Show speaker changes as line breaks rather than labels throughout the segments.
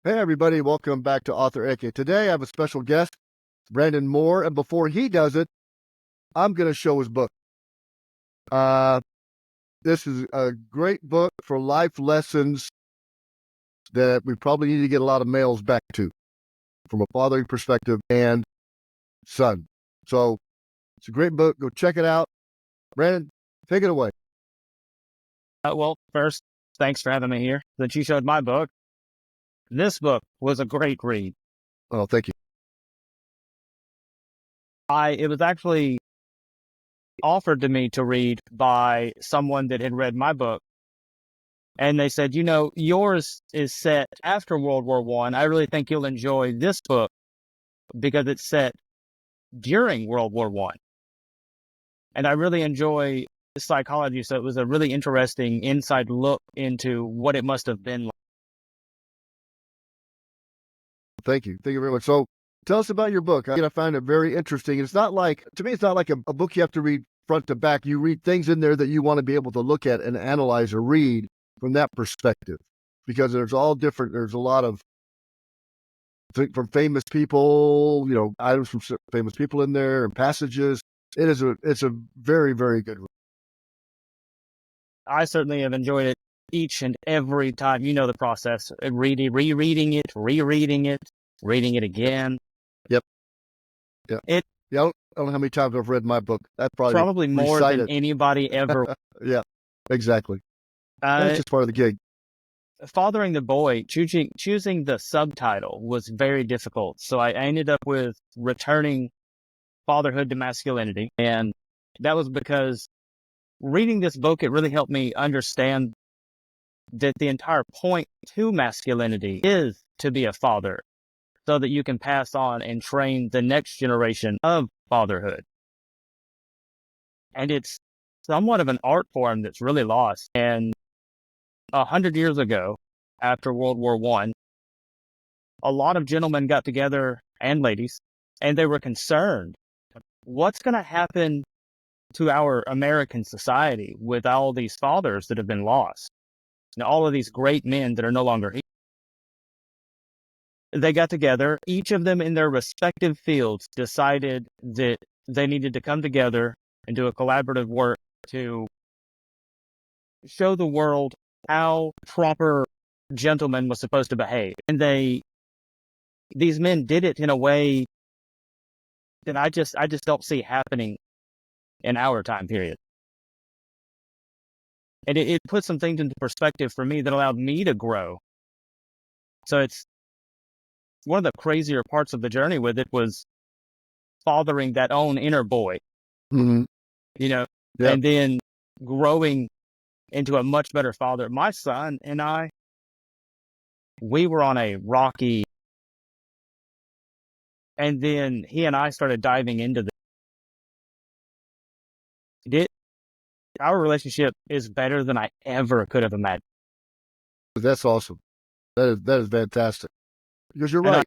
Hey, everybody, welcome back to Author AK. Today, I have a special guest, Brandon Moore, and before he does it, I'm going to show his book. This is a great book for life lessons that we probably need to get a lot of males back to from a fathering perspective and son. So it's a great book. Go check it out. Brandon, take it away.
Well, first, thanks for having me here. That you showed my book. This book was a great read.
Oh, thank you.
It was actually offered to me to read by someone that had read my book. And they said, yours is set after World War I. I really think you'll enjoy this book because it's set during World War I. And I really enjoy psychology. So it was a really interesting inside look into what it must have been like.
Thank you. Thank you very much. So tell us about your book. I find it very interesting. It's not like, to me, it's not like a book you have to read front to back. You read things in there that you want to be able to look at and analyze or read from that perspective, because there's all different. There's a lot of from famous people, items from famous people in there and passages. It's a very, very good read.
I certainly have enjoyed it each and every time. You know the process. Rereading it, rereading it, reading it again.
Yep. Yeah. I don't know how many times I've read my book. That's
probably more than anybody ever.
Yeah, exactly. That's just part of the gig.
Fathering the boy, choosing the subtitle was very difficult. So I ended up with Returning Fatherhood to Masculinity. And that was because reading this book, it really helped me understand that the entire point to masculinity is to be a father so that you can pass on and train the next generation of fatherhood. And it's somewhat of an art form that's really lost. And 100 years ago, after World War I, a lot of gentlemen got together, and ladies, and they were concerned. What's going to happen to our American society with all these fathers that have been lost? And all of these great men that are no longer here. They got together, each of them in their respective fields decided that they needed to come together and do a collaborative work to show the world how proper gentleman was supposed to behave. And these men did it in a way that I just don't see happening in our time period. And it put some things into perspective for me that allowed me to grow. So it's one of the crazier parts of the journey with it was fathering that own inner boy,
Yep.
And then growing into a much better father. My son and I, we were on a rocky, and then he and I started diving into our relationship is better than I ever could have imagined.
That's awesome. That is fantastic. Because you're right.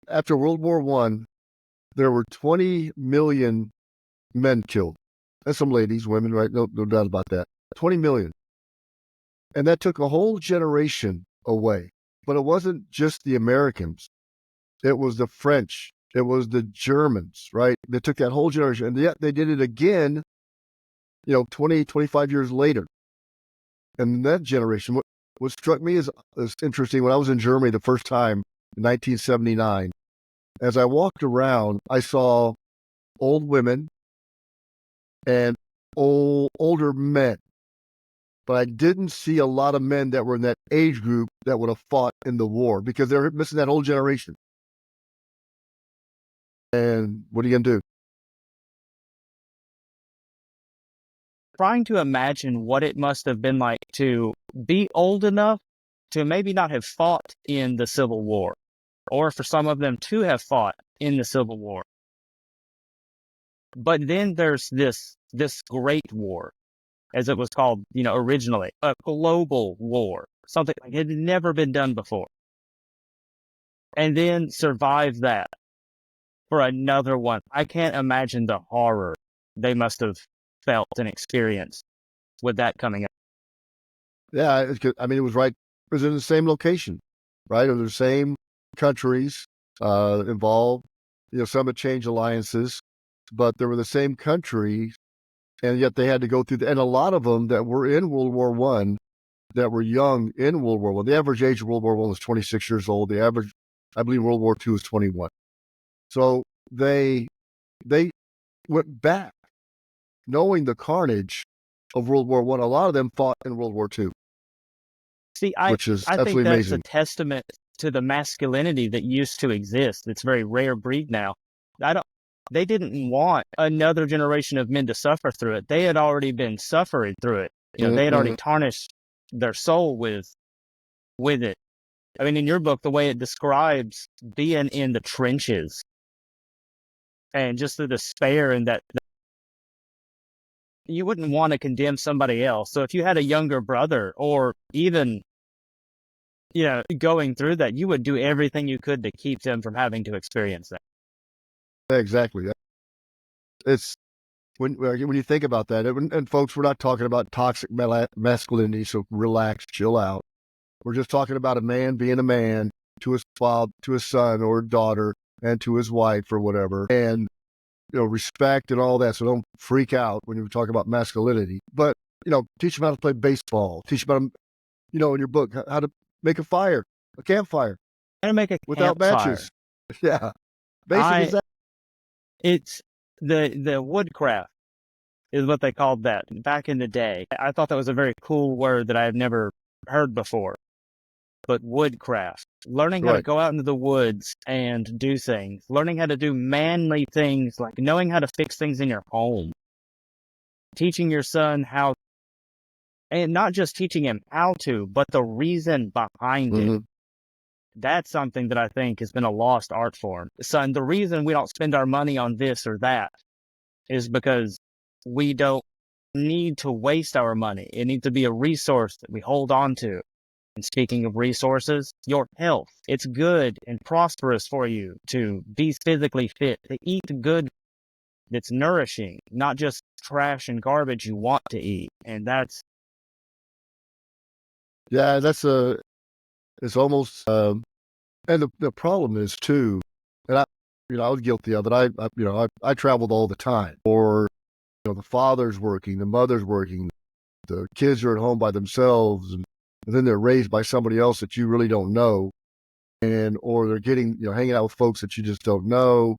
After World War I, there were 20 million men killed. And some ladies, women, right? No doubt about that. 20 million. And that took a whole generation away. But it wasn't just the Americans. It was the French. It was the Germans, right? They took that whole generation. And yet they did it again, 20, 25 years later. And that generation, what struck me as interesting, when I was in Germany the first time in 1979, as I walked around, I saw old women and older men. But I didn't see a lot of men that were in that age group that would have fought in the war, because they're missing that whole generation. And what are you going to do?
Trying to imagine what it must have been like to be old enough to maybe not have fought in the Civil War, or for some of them to have fought in the Civil War. But then there's this great war, as it was called, originally, a global war, something like it had never been done before. And then survive that for another one. I can't imagine the horror they must have felt and experienced with that coming up.
Yeah, it was right. It was in the same location. right? Of the same countries involved. Some had changed alliances, but they were the same country, and yet they had to go through. And a lot of them that were in World War One, that were young in World War One. The average age of World War One was 26 years old. The average, I believe, World War Two was 21. So they went back, knowing the carnage of World War One. A lot of them fought in World War Two,
See,
which is
I think
absolutely
that's a
amazing.
testament to the masculinity that used to exist. It's a very rare breed now. I don't. They didn't want another generation of men to suffer through it. They had already been suffering through it. They had already
Mm-hmm.
tarnished their soul with it. I mean, in your book, the way it describes being in the trenches and just the despair and that you wouldn't want to condemn somebody else. So if you had a younger brother or even, going through that, you would do everything you could to keep them from having to experience that.
Exactly. It's when you think about that, and folks, we're not talking about toxic masculinity, so relax, chill out. We're just talking about a man being a man to his father, to his son or daughter, and to his wife or whatever, and respect and all that. So don't freak out when you talk about masculinity. But teach them how to play baseball. Teach them, in your book, how to make a campfire
And make a
without
campfire.
matches. Yeah, basic as
I
that.
It's the woodcraft is what they called that back in the day. I thought that was a very cool word that I had never heard before. But woodcraft, learning how to
Right.
go out into the woods and do things, learning how to do manly things, like knowing how to fix things in your home, teaching your son how, and not just teaching him how to, but the reason behind it.
Mm-hmm.
That's something that I think has been a lost art form. Son, the reason we don't spend our money on this or that is because we don't need to waste our money. It needs to be a resource that we hold on to. And speaking of resources, your health. It's good and prosperous for you to be physically fit, to eat good that's nourishing, not just trash and garbage you want to eat. And that's,
Yeah, it's almost, and the problem is too, and I was guilty of it. I traveled all the time, or the father's working, the mother's working, the kids are at home by themselves, and then they're raised by somebody else that you really don't know, or they're getting hanging out with folks that you just don't know.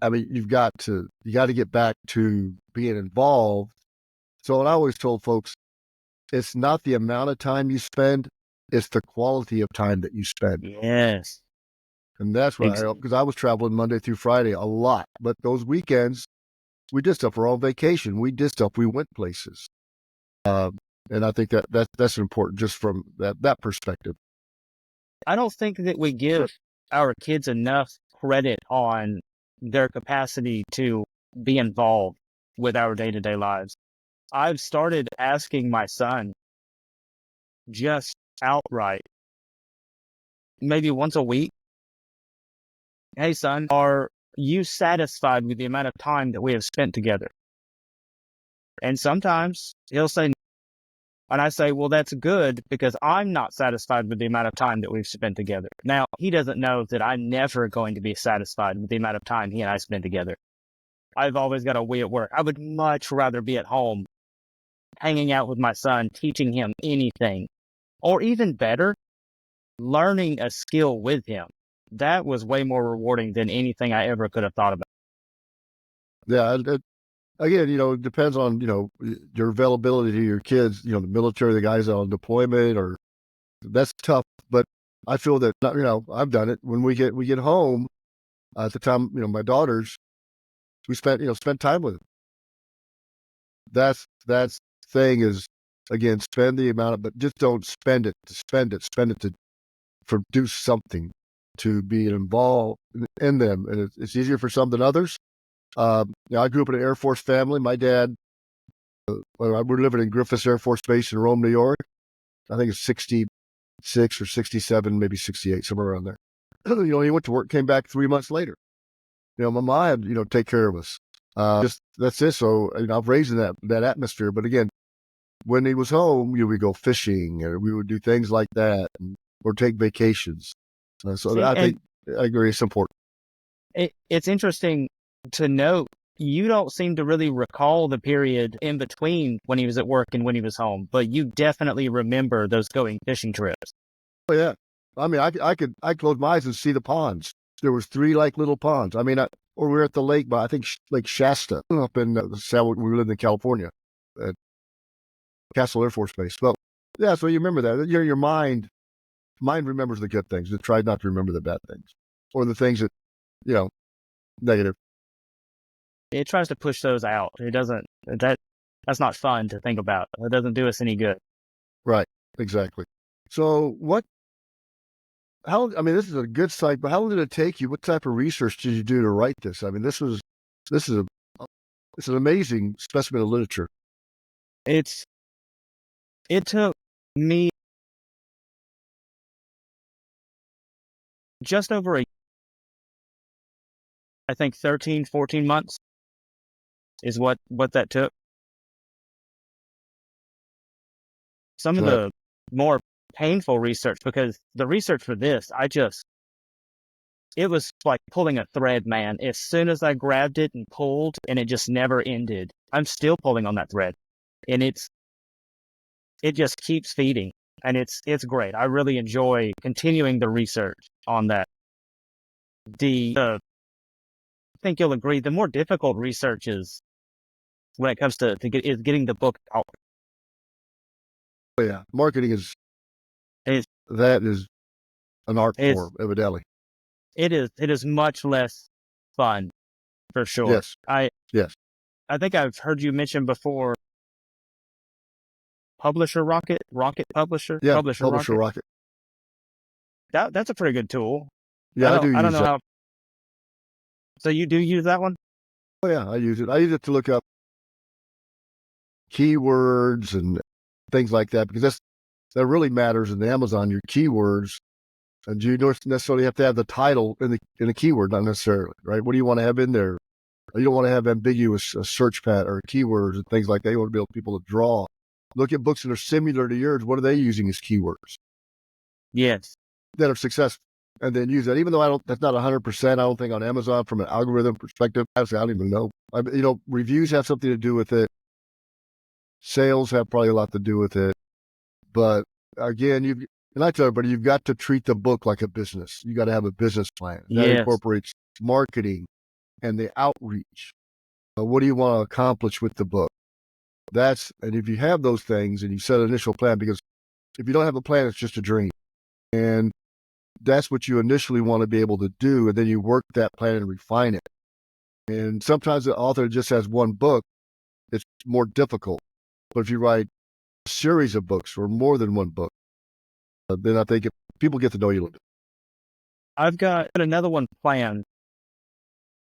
I mean, you got to get back to being involved. So, what I always told folks, it's not the amount of time you spend, it's the quality of time that you spend.
yes.
And that's what because I was traveling Monday through Friday a lot, but those weekends we did stuff. We're on vacation. We did stuff. We went places. Um, and I think that's important just from that perspective.
I don't think that we give our kids enough credit on their capacity to be involved with our day-to-day lives. I've started asking my son just outright, maybe once a week, hey son, are you satisfied with the amount of time that we have spent together? And sometimes he'll say, no. And I say, well, that's good because I'm not satisfied with the amount of time that we've spent together. Now, he doesn't know that I'm never going to be satisfied with the amount of time he and I spend together. I've always got a way at work. I would much rather be at home, hanging out with my son, teaching him anything, or even better, learning a skill with him. That was way more rewarding than anything I ever could have thought about.
Yeah. Again, it depends on, your availability to your kids, the military, the guys on deployment, or that's tough. But I feel that, I've done it when we get home at the time, my daughters, we spent time with them. That's thing is, again, spend the amount of, but just don't spend it to spend it to produce something, to be involved in them. And it's easier for some than others. I grew up in an Air Force family. My dad, we're living in Griffiths Air Force Base in Rome, New York. I think it's 66 or 67, maybe 68, somewhere around there. He went to work, came back 3 months later. My mom had, take care of us. Just that's it. So, I've raised in that atmosphere. But again, when he was home, we would go fishing, and we would do things like that. or take vacations. So
See,
I
and
think I agree. It's important.
it's interesting to note you don't seem to really recall the period in between when he was at work and when he was home, but you definitely remember those going fishing trips.
Oh yeah, I mean, I close my eyes and see the ponds. There was three like little ponds. I mean, or we were at the lake, but I think Lake Shasta up in we lived in California at Castle Air Force Base. But yeah, so you remember that. Your mind remembers the good things. It tried not to remember the bad things or the things that negative.
It tries to push those out. It doesn't. That's not fun to think about. It doesn't do us any good.
Right. Exactly. So I mean, this is a good site, but how long did it take you? What type of research did you do to write this? I mean, this is it's an amazing specimen of literature.
It took me just over I think 13, 14 months is what that took. Some of
Right.
the more painful research, because the research for this, it was like pulling a thread, man. As soon as I grabbed it and pulled, and it just never ended. I'm still pulling on that thread, and it just keeps feeding, and it's great. I really enjoy continuing the research on that. I think you'll agree, the more difficult research is when it comes is getting the book out.
Oh, yeah. Marketing is
It's,
that is an art
it's
form, evidently.
it is much less fun for sure.
Yes.
I
Yes.
I think I've heard you mention before Publisher Rocket
Yeah.
Publisher
Publisher
Rocket.
Rocket.
That's a pretty good tool.
Yeah, I do
I don't
use
know
that.
how. So you do use that one?
Oh yeah, I use it. I use it to look up keywords and things like that because that really matters in Amazon. Your keywords, and you don't necessarily have to have the title in the keyword, not necessarily, right? What do you want to have in there? You don't want to have ambiguous search pad or keywords and things like that. You want to be able people to draw. Look at books that are similar to yours. What are they using as keywords
Yes.
that are successful? And then use that. Even though that's not 100%. I don't think on Amazon from an algorithm perspective. Honestly, I don't even know. Reviews have something to do with it. Sales have probably a lot to do with it. But again, and I tell everybody, you've got to treat the book like a business. You got to have a business plan that
Yes.
incorporates marketing and the outreach. What do you want to accomplish with the book? And if you have those things and you set an initial plan, because if you don't have a plan, it's just a dream. And that's what you initially want to be able to do. And then you work that plan and refine it. And sometimes the author just has one book, it's more difficult. But if you write a series of books or more than one book, then I think people get to know you a little bit.
I've got another one planned.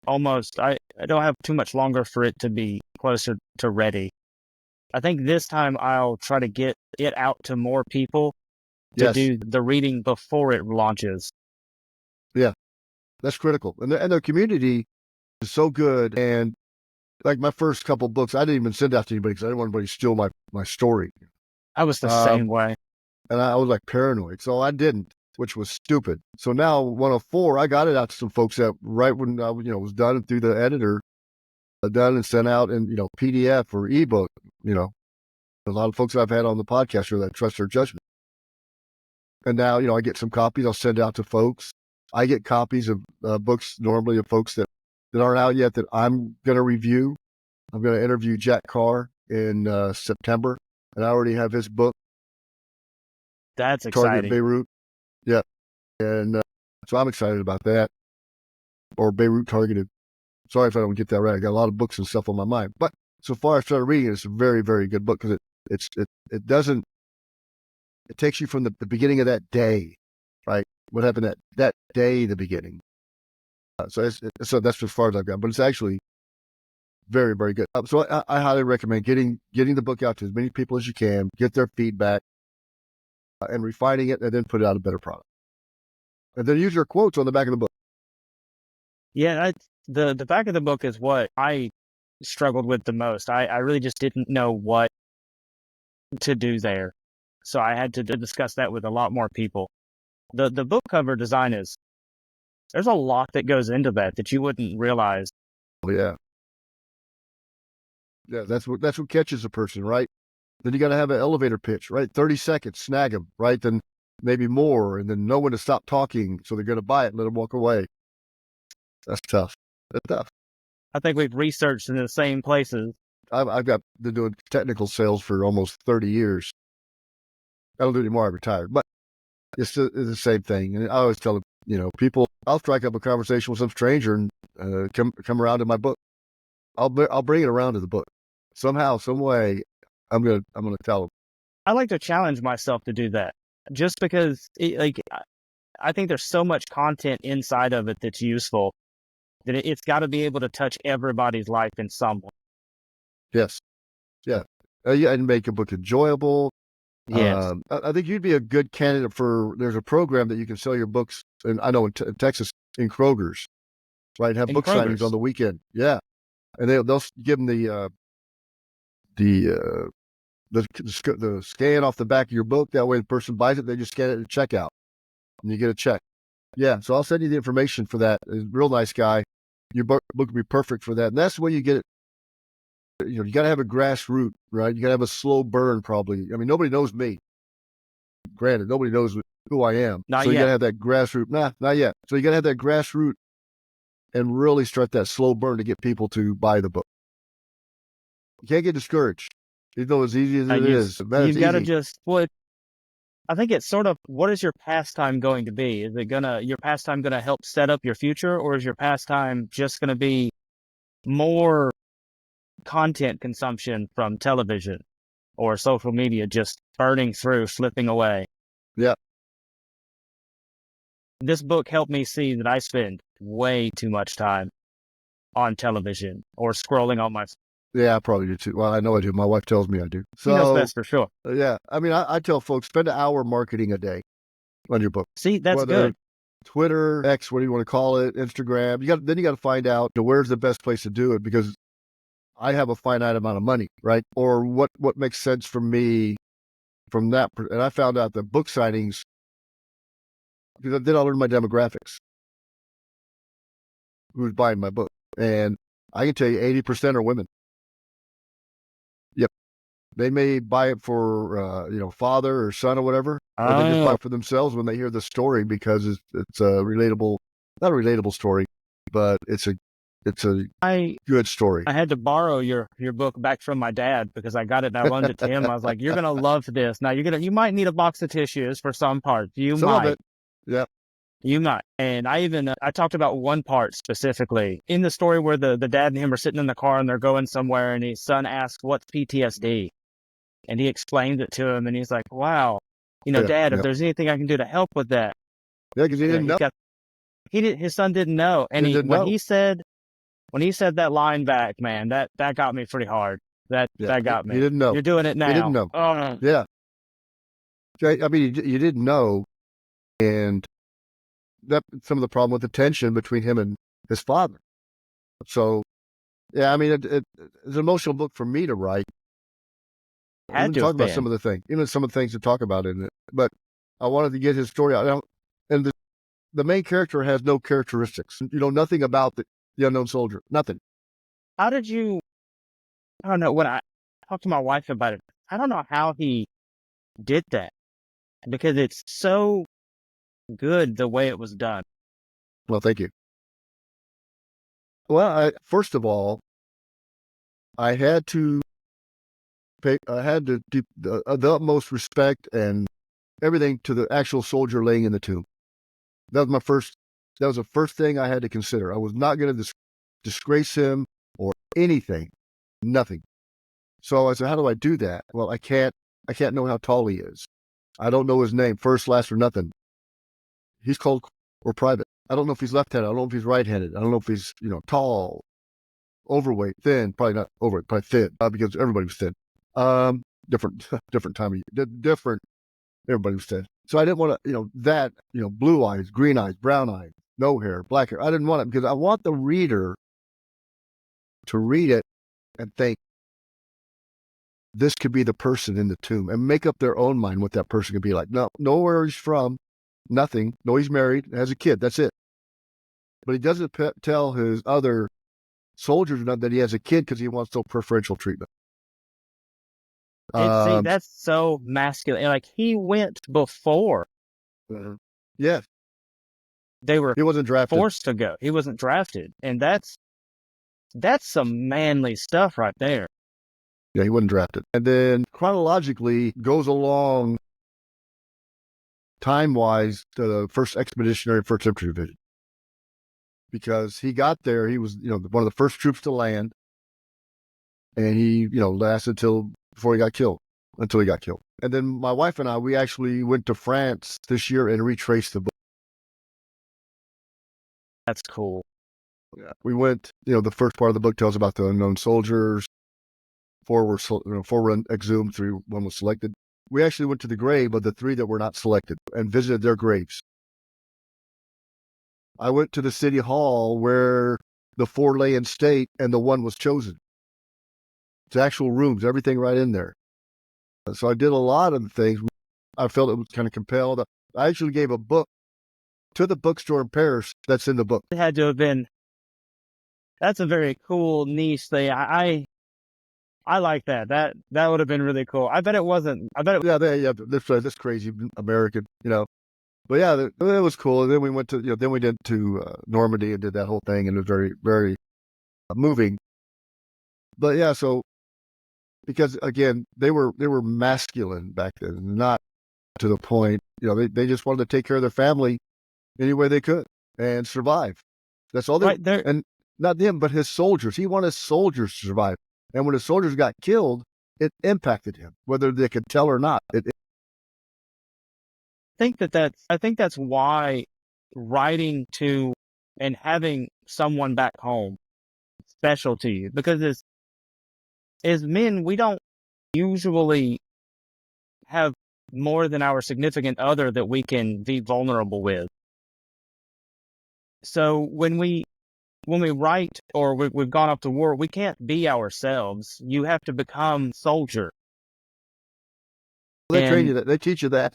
Almost. I don't have too much longer for it to be closer to ready. I think this time I'll try to get it out to more people to
Yes.
do the reading before it launches.
Yeah, that's critical. And the community is so good. And like my first couple books, I didn't even send out to anybody because I didn't want anybody to steal my story.
I was the
Um,
same way.
and I was like paranoid. So I didn't, which was stupid. So now 104, I got it out to some folks that right when I was done through the editor, done and sent out in, PDF or ebook, a lot of folks that I've had on the podcast here that trust their judgment. And now, I get some copies. I'll send out to folks. I get copies of books normally of folks that aren't out yet that I'm going to review. I'm going to interview Jack Carr in September, and I already have his book,
That's
Target
exciting.
Beirut. Yeah. And so I'm excited about that. Or Beirut Targeted. Sorry if I don't get that right. I got a lot of books and stuff on my mind. But so far I started reading it, it's a very, very good book because it takes you from the beginning of that day, right? What happened that day, the beginning. So that's as far as I've got, but it's actually very, very good. So I highly recommend getting the book out to as many people as you can, get their feedback, and refining it, and then put out a better product. And then use your quotes on the back of the book.
Yeah, the back of the book is what I struggled with the most. I really just didn't know what to do there. So I had to discuss that with a lot more people. The book cover design there's a lot that goes into that you wouldn't realize.
Oh, yeah. Yeah, that's what catches a person, right? Then you got to have an elevator pitch, right? 30 seconds, snag them, right? Then maybe more, and then know when to stop talking, so they're going to buy it and let them walk away. That's tough. That's tough.
I think we've researched in the same places.
I've been doing technical sales for almost 30 years. I don't do it anymore. I retired, but it's the same thing. And I always tell people, I'll strike up a conversation with some stranger and come around to my book. I'll bring it around to the book somehow, some way. I'm gonna tell them.
I like to challenge myself to do that, just because I think there's so much content inside of it that's useful that it's got to be able to touch everybody's life in some way.
Yes, yeah, yeah, and make a book enjoyable.
Yes,
I think you'd be a good candidate for. There's a program that you can sell your books, and I know in Texas, in Kroger's, right? Have
in
book signings on
Kroger's.
the weekend. Yeah, and they'll give them the scan off the back of your book. That way, the person buys it, they just scan it at checkout, and you get a check. Yeah, so I'll send you the information for that. He's a real nice guy. Your book would be perfect for that, and that's the way you get it. You got to have a grassroots, right? You got to have a slow burn, probably. I mean, nobody knows me. Granted, nobody knows who I am.
Not
So you got
yet.
to have that grassroots. Nah, not yet. So you got to have that grassroots and really start that slow burn to get people to buy the book. You can't get discouraged. Even though as easy as it is, man, it's
You've got to
easy.
just I think it's sort of, what is your pastime going to be? Is your pastime gonna help set up your future, or is your pastime just gonna be more content consumption from television or social media, just burning through, slipping away?
Yeah.
This book helped me see that I spend way too much time on television or scrolling on my.
Yeah, I probably do too. Well, I know I do. My wife tells me I do.
He knows
So,
best for sure.
yeah. I mean, I tell folks, spend an hour marketing a day on your book.
See, that's
Whether
good.
Twitter, X, what do you want to call it, Instagram. You got to find out where's the best place to do it, because I have a finite amount of money, right? Or what makes sense for me from that. And I found out that book signings, because then I learned my demographics, who's buying my book, and I can tell you 80% are women. Yep, they may buy it for father or son or whatever, or they just buy
Oh,
it for themselves when they hear the story, because it's a relatable, not a relatable story, but it's a
I
good story.
I had to borrow your book back from my dad because I got it and I loaned it to him. I was like, "You're gonna love this." Now you might need a box of tissues for some parts.
Some of it, yeah,
You might. And I talked about one part specifically in the story where the dad and him are sitting in the car and they're going somewhere, and his son asks, "What's PTSD?" And he explains it to him, and he's like, "Wow,
yeah,
Dad, if
yeah,
there's anything I can do to help with that."
yeah, because he didn't
He's
know.
got his son didn't know,
He
and
didn't know.
when he said that line back, man, that got me pretty hard.
Yeah,
That got
he
me.
didn't know.
You're doing it
He didn't
now.
know.
Oh,
Yeah, I mean, you didn't know, and that's some of the problem with the tension between him and his father. So, yeah, I mean, it's an emotional book for me to write.
had
Even
to
talk
have
about
been.
some of the things, even some of the things to talk about in it. But I wanted to get his story out. And the main character has no characteristics. Nothing about the unknown soldier. Nothing.
How did you? I don't know. When I talked to my wife about it, I don't know how he did that because it's so good the way it was done.
Well, thank you. Well, first of all, I had to I had to do the utmost respect and everything to the actual soldier laying in the tomb. That was my first. That was the first thing I had to consider. I was not going to disgrace him or anything. Nothing. So I said, how do I do that? Well, I can't. I can't know how tall he is. I don't know his name, first, last, or nothing. He's called or private. I don't know if he's left-handed. I don't know if he's right-handed. I don't know if he's tall, overweight, thin. Probably not overweight, probably thin, because everybody was thin. Different different time of year. Different. Everybody was thin. So I didn't want to, blue eyes, green eyes, brown eyes, no hair, black hair. I didn't want it because I want the reader to read it and think this could be the person in the tomb and make up their own mind what that person could be like. No, know where he's from, nothing. No, he's married, has a kid. That's it. But he doesn't tell his other soldiers that he has a kid because he wants no preferential treatment.
See, that's so masculine. Like he went before
Yeah,
they were
he wasn't drafted.
forced to go. He wasn't drafted, and that's some manly stuff right there.
Yeah, he wasn't drafted. And then chronologically goes along time-wise to the 1st Expeditionary 1st Infantry Division. Because he got there, he was, one of the first troops to land. And he, lasted until he got killed. And then my wife and I, we actually went to France this year and retraced the book.
That's cool.
Yeah. We went, the first part of the book tells about the unknown soldiers. 4 were exhumed, 1 was selected. We actually went to the grave of the 3 that were not selected and visited their graves. I went to the city hall where the 4 lay in state and the 1 was chosen. It's actual rooms, everything right in there. So I did a lot of things. I felt it was kind of compelled. I actually gave a book to the bookstore in Paris that's in the book.
It had to have been. That's a very cool niche thing. I like that. That would have been really cool. I bet it wasn't.
Yeah, this crazy American, But yeah, it was cool. And then we went to, then we went to Normandy and did that whole thing, and it was very, very moving. But yeah, so because again, they were masculine back then, not to the point, they just wanted to take care of their family any way they could and survive. That's all they
right there.
And not them, but his soldiers. He wanted soldiers to survive. And when his soldiers got killed, it impacted him, whether they could tell or not.
I think that's why writing to and having someone back home special to you, because as men, we don't usually have more than our significant other that we can be vulnerable with. So when we write or we've gone off to war, we can't be ourselves. You have to become soldier.
They train you that. They teach you that.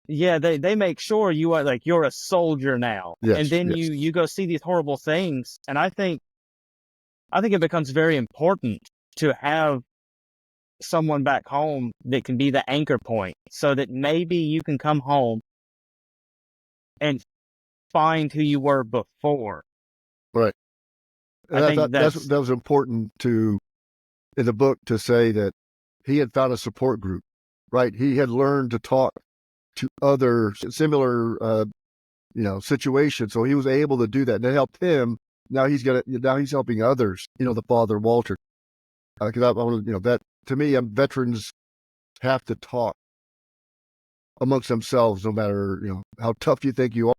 Yeah, they make sure you are like you're a soldier now.
Yes,
and then
yes.
you go see these horrible things. And I think it becomes very important to have someone back home that can be the anchor point so that maybe you can come home and find who you were before.
Right. And
I think
that was important in the book to say that he had found a support group, right? He had learned to talk to other similar, situations. So he was able to do that, and it helped him. Now he's helping others, the father, Walter. Because I want to, that to me, veterans have to talk amongst themselves, no matter, how tough you think you are.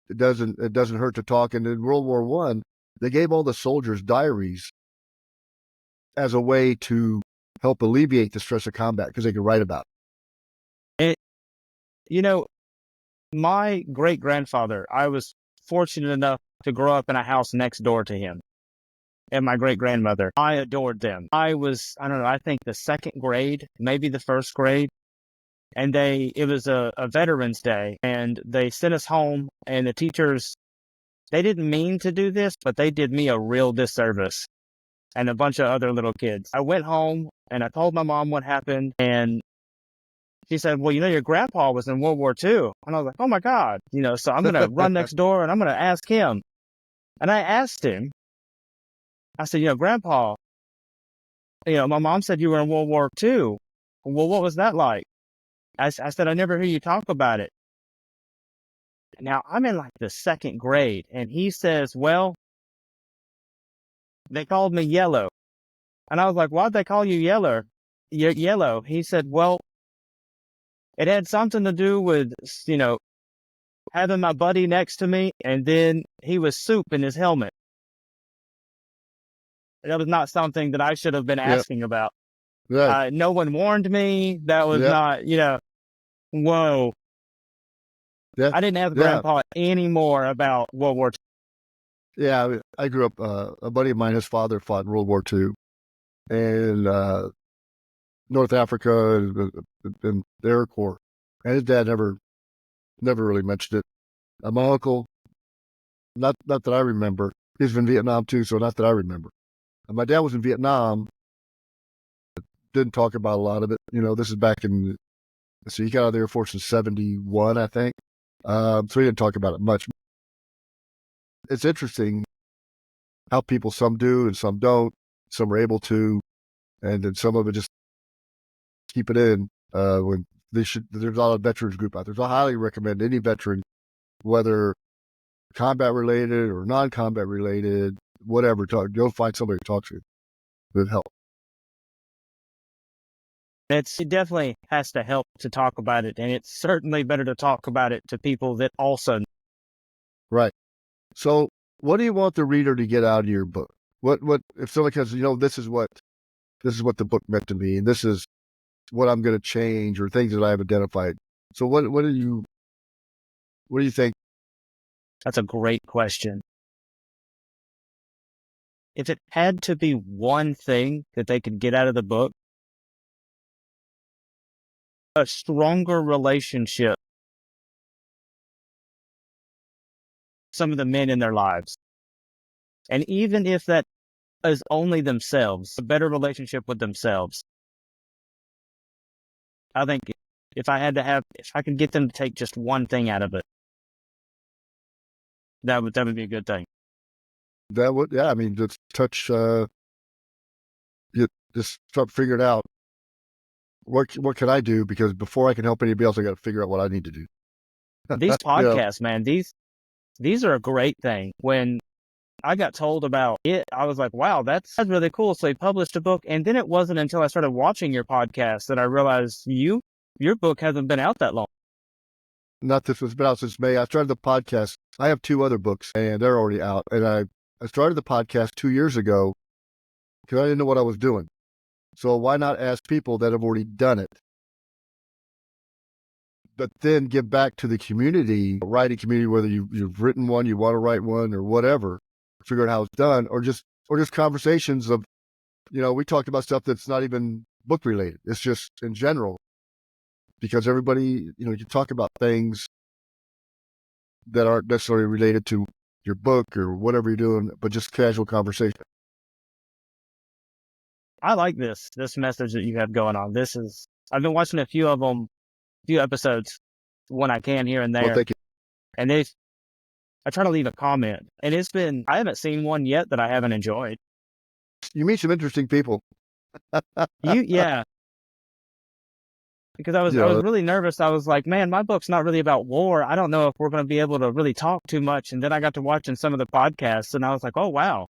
It doesn't hurt to talk. And in World War I, they gave all the soldiers diaries as a way to help alleviate the stress of combat because they could write about
it. And, my great-grandfather, I was fortunate enough to grow up in a house next door to him and my great-grandmother. I adored them. I was, I don't know, I think the 2nd grade, maybe the 1st grade. And it was a Veterans Day, and they sent us home, and the teachers, they didn't mean to do this, but they did me a real disservice and a bunch of other little kids. I went home and I told my mom what happened, and she said, well, your grandpa was in World War II. And I was like, oh my God, so I'm going to run next door and I'm going to ask him. And I asked him, I said, Grandpa, my mom said you were in World War II. Well, what was that like? I said, I never hear you talk about it. Now, I'm in like the 2nd grade, and he says, well, they called me yellow. And I was like, why'd they call you yellow? You're yellow. He said, well, it had something to do with, having my buddy next to me, and then he was soup in his helmet. That was not something that I should have been asking about.
Right.
No one warned me. That was not, whoa.
Yeah.
I didn't ask Grandpa anymore about World War II.
Yeah, I grew up, a buddy of mine, his father fought in World War II and North Africa and the Air Corps. And his dad never Never really mentioned it. My uncle, not that I remember. He's been in Vietnam too, so not that I remember. And my dad was in Vietnam. Didn't talk about a lot of it. This is back in. So he got out of the Air Force in '71, I think. So he didn't talk about it much. It's interesting how people, some do and some don't. Some are able to, and then some of it just keep it in. When they should, there's a lot of veterans group out there. So I highly recommend any veteran, whether combat related or non-combat related, whatever. Go find somebody to talk to. That help.
It definitely has to help to talk about it, and it's certainly better to talk about it to people that also.
Right. So, what do you want the reader to get out of your book? What if someone says, this is what the book meant to me, and this is what I'm going to change, or things that I've identified. So, what do you think?
That's a great question. If it had to be one thing that they could get out of the book, a stronger relationship, some of the men in their lives. And even if that is only themselves, a better relationship with themselves. I think if I could get them to take just one thing out of it, that would be a good thing.
That would, yeah. I mean, just touch. Just start figuring out what can I do, because before I can help anybody else, I got to figure out what I need to do.
These podcasts, man, these are a great thing. When I got told about it, I was like, wow, that's really cool. So he published a book. And then it wasn't until I started watching your podcast that I realized your book hasn't been out that long.
Not this was been out since May. I started the podcast. I have 2 other books and they're already out. And I started the podcast 2 years ago because I didn't know what I was doing. So why not ask people that have already done it? But then give back to the community, writing community, whether you've written one, you want to write one, or whatever, figure out how it's done, or just conversations of, we talked about stuff that's not even book related. It's just in general, because everybody, you talk about things that aren't necessarily related to your book or whatever you're doing, but just casual conversation.
I like this message that you have going on. I've been watching a few of them, few episodes when I can here and there.
Well, thank you.
And I try to leave a comment, and I haven't seen one yet that I haven't enjoyed.
You meet some interesting people.
Yeah. Because I was really nervous. I was like, man, my book's not really about war. I don't know if we're going to be able to really talk too much. And then I got to watching some of the podcasts, and I was like, oh, wow.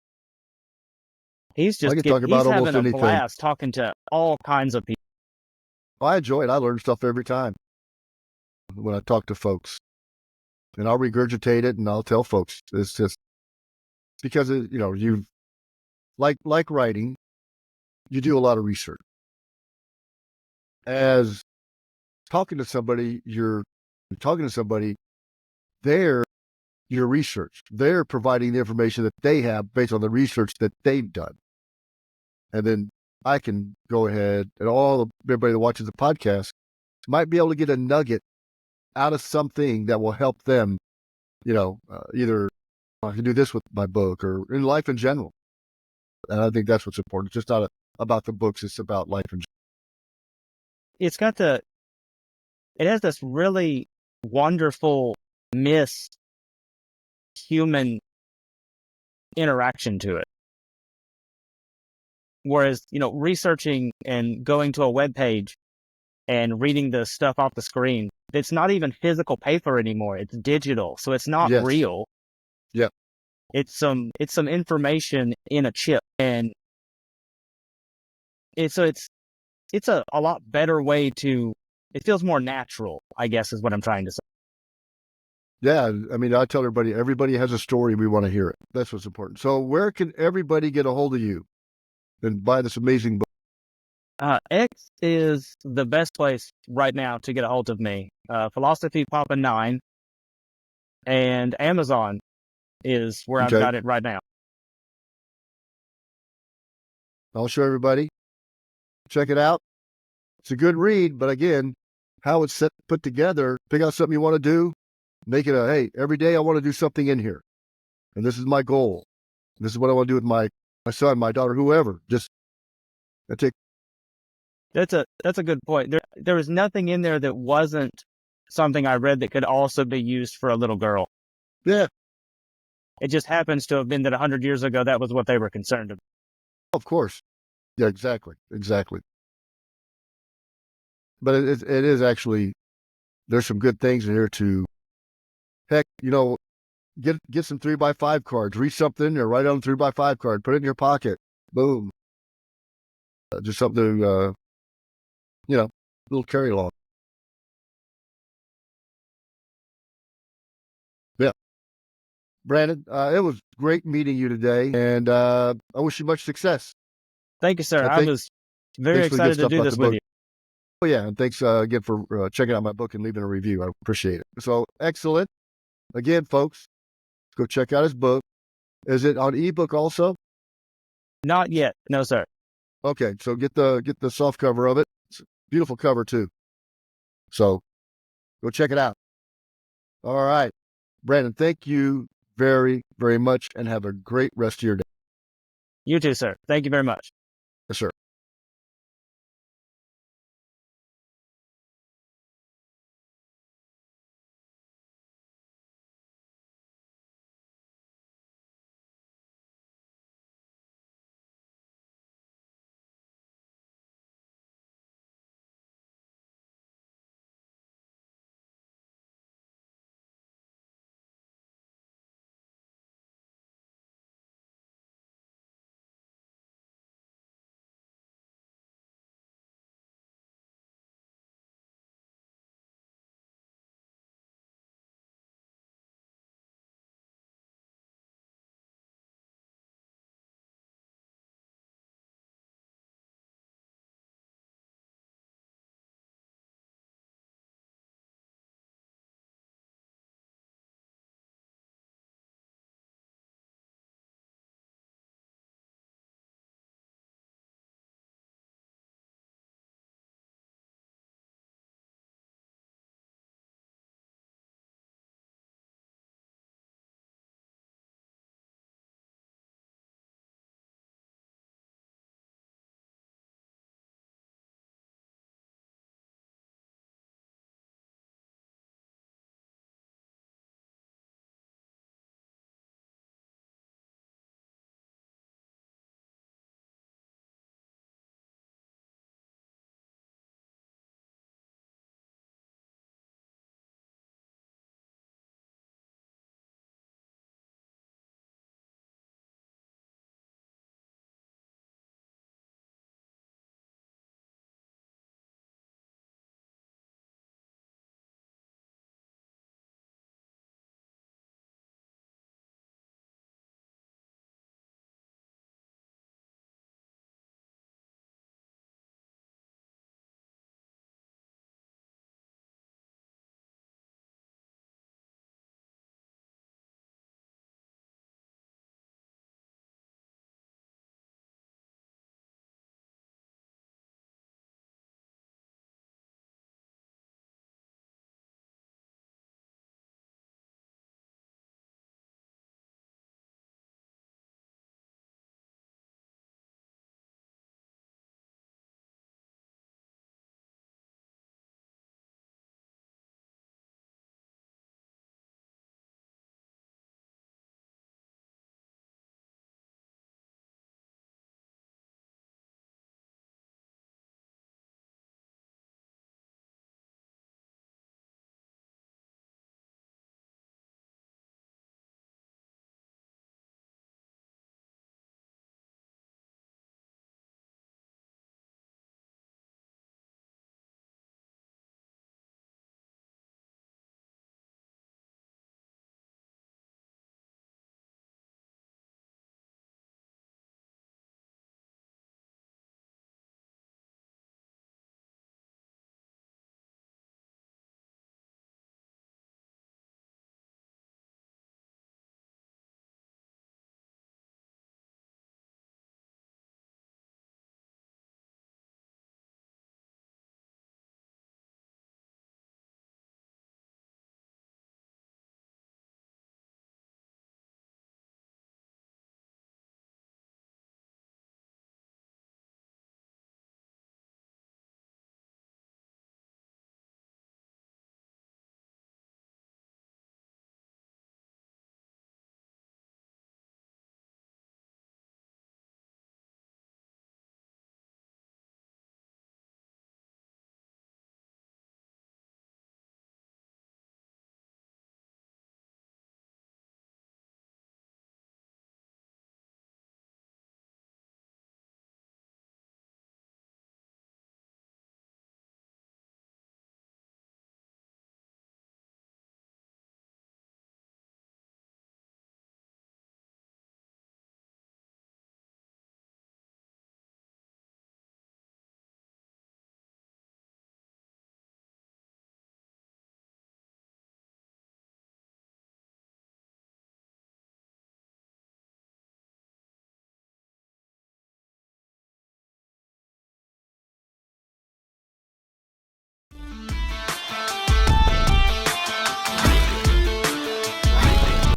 He's having a blast talking to all kinds of people.
I enjoy it. I learn stuff every time when I talk to folks. And I'll regurgitate it, and I'll tell folks. It's just because, you like writing, you do a lot of research. As talking to somebody, you're talking to somebody, they're your research. They're providing the information that they have based on the research that they've done. And then I can go ahead, and everybody that watches the podcast might be able to get a nugget out of something that will help them, either I can do this with my book or in life in general. And I think that's what's important. It's just not about the books. It's about life in general.
It has this really wonderful human interaction to it. Whereas, researching and going to a web page and reading the stuff off the screen, it's not even physical paper anymore. It's digital. So it's not real.
Yeah.
It's some information in a chip. And it's a lot better way it feels more natural, I guess, is what I'm trying to say.
Yeah. I mean, I tell everybody has a story. We want to hear it. That's what's important. So where can everybody get a hold of you and buy this amazing book?
X is the best place right now to get a hold of me. Philosophy Papa 9 and Amazon is where I've got it right now.
I'll show everybody. Check it out. It's a good read, but again, how it's put together, pick out something you want to do, Make it hey, every day I want to do something in here. And this is my goal. This is what I want to do with my son, my daughter, whoever. Just take.
That's a good point. There was nothing in there that wasn't something I read that could also be used for a little girl.
Yeah,
It just happens to have been that 100 years ago, that was what they were concerned about.
of course. Yeah, exactly. But it is actually, there's some good things in here to, heck, get some 3x5 cards, read something or write on a 3x5 card, put it in your pocket. Boom. Just something to, little carry along. Yeah. Brandon, it was great meeting you today, and I wish you much success.
Thank you, sir. I was very
Thanks for the good
excited to
stuff
do
about
this
the
with
book.
you.
Oh, yeah, and thanks again for checking out my book and leaving a review. I appreciate it. So, excellent. Again, folks, go check out his book. Is it on ebook also?
Not yet. No, sir.
Okay, so get the soft cover of it. It's a beautiful cover too. So go check it out. All right. Brandon, thank you very, very much and have a great rest of your day.
You too, sir. Thank you very much.
Yes, sir.